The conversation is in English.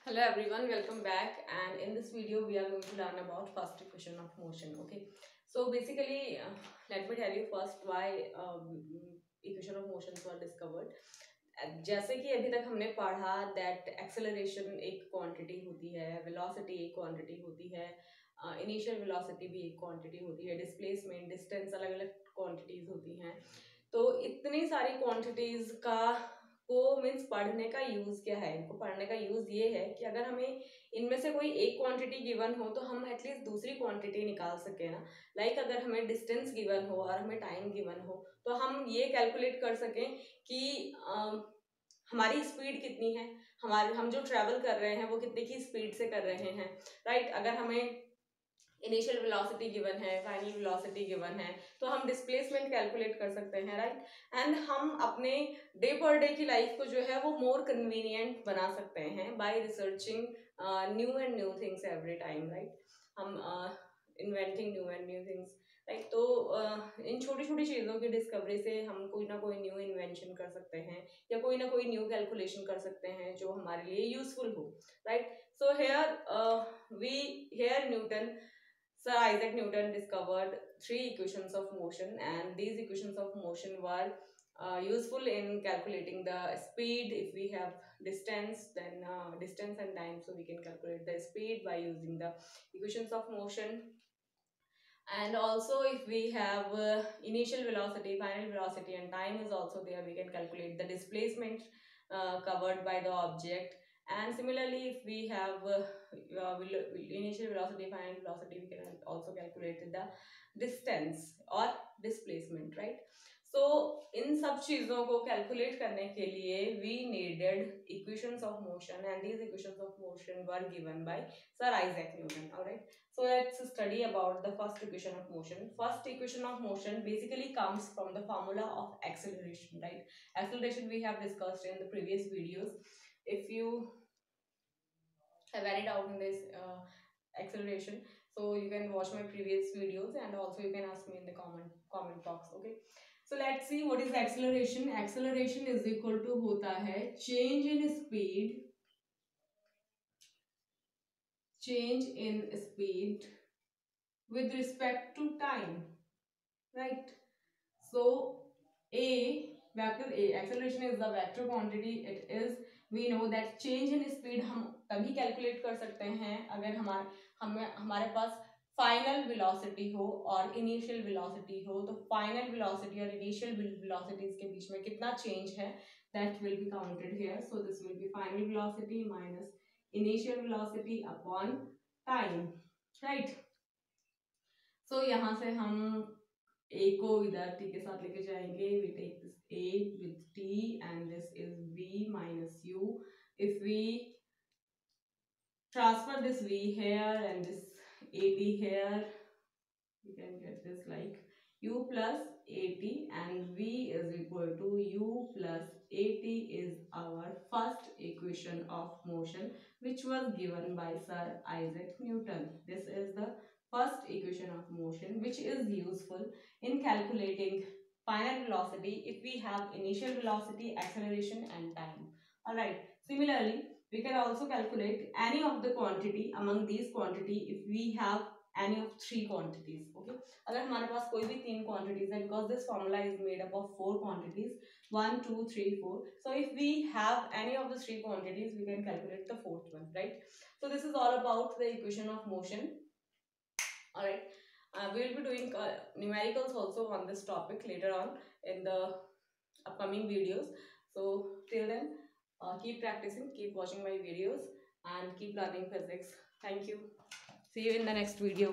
Hello everyone, welcome back, and in this video we are going to learn about first equation of motion. Okay, so basically let me tell you first why equation of motions were discovered. जैसे कि अभी तक हमने पढ़ा that acceleration एक quantity होती है, velocity एक क्वांटिटी होती है, इनिशियल वेलोसिटी भी एक क्वांटिटी होती है, डिस्प्लेसमेंट डिस्टेंस अलग अलग क्वांटिटीज होती हैं। तो इतनी सारी क्वांटिटीज का को मीन्स पढ़ने का यूज क्या है, इनको पढ़ने का यूज ये है कि अगर हमें इनमें से कोई एक क्वांटिटी गिवन हो तो हम एटलीस्ट दूसरी क्वांटिटी निकाल सके ना। लाइक अगर हमें डिस्टेंस गिवन हो और हमें टाइम गिवन हो तो हम ये कैलकुलेट कर सकें कि हमारी स्पीड कितनी है, हमारे हम जो ट्रैवल कर रहे हैं वो कितने की स्पीड से कर रहे हैं, राइट। अगर हमें इनिशियल वेलोसिटी गिवन है, फाइनल वेलोसिटी गिवन है, तो हम डिस्प्लेसमेंट कैलकुलेट कर सकते हैं, राइट। एंड हम अपने डे पर डे की लाइफ को जो है वो मोर कन्वीनियंट बना सकते हैं by researching new and new things every time, right. हम inventing new and new things, right. तो इन छोटी छोटी चीज़ों की डिस्कवरी से हम कोई ना कोई न्यू इन्वेंशन कर सकते हैं या कोई ना कोई न्यू कैलकुलेशन कर सकते हैं जो हमारे लिए यूजफुल हो, right. So here Newton Sir Isaac Newton discovered three equations of motion, and these equations of motion were useful in calculating the speed. If we have distance, then distance and time, so we can calculate the speed by using the equations of motion. And also, if we have initial velocity, final velocity, and time is also there, we can calculate the displacement covered by the object. And similarly, if we have initial velocity, final velocity, we can also calculate the distance or displacement, right? So इन सब चीजों को calculate करने के लिए we needed equations of motion, and these equations of motion were given by Sir Isaac Newton. All right. So let's study about the first equation of motion. First equation of motion basically comes from the formula of acceleration, right? Acceleration we have discussed in the previous videos. If you have any doubt in this acceleration, so you can watch my previous videos, and also you can ask me in the comment box. Okay. So let's see what is acceleration. Acceleration is equal to होता है change in speed, with respect to time, right? So a vector a, acceleration is the vector quantity. It is, we know that change in speed हम तभी calculate कर सकते हैं अगर हमारे पास final velocity हो और इनिशियल वेलोसिटी हो। तो फाइनल वेलोसिटी और इनिशियल वेलोसिटीज के बीच में कितना चेंज है, that will be counted here. So this will be final velocity minus initial velocity upon time, right. सो यहाँ से हम a को इधर t के साथ लेके जाएंगे. We take this a with t and this is v minus u. If we transfer this v here and this at here, we can get this like u plus at, and v is equal to u plus at is our first equation of motion, which was given by Sir Isaac Newton. This is the first equation of motion which is useful in calculating final velocity if we have initial velocity, acceleration and time. Alright, similarly we can also calculate any of the quantity among these quantity if we have any of three quantities. Okay, अगर हमारे पास कोई भी तीन quantities है, because this formula is made up of four quantities, 1 2 3 4. So if we have any of the three quantities, we can calculate the fourth one, right? So this is all about the equation of motion. All right. We will be doing numericals also on this topic later on in the upcoming videos. So till then, keep practicing, keep watching my videos, and keep learning physics. Thank you. See you in the next video.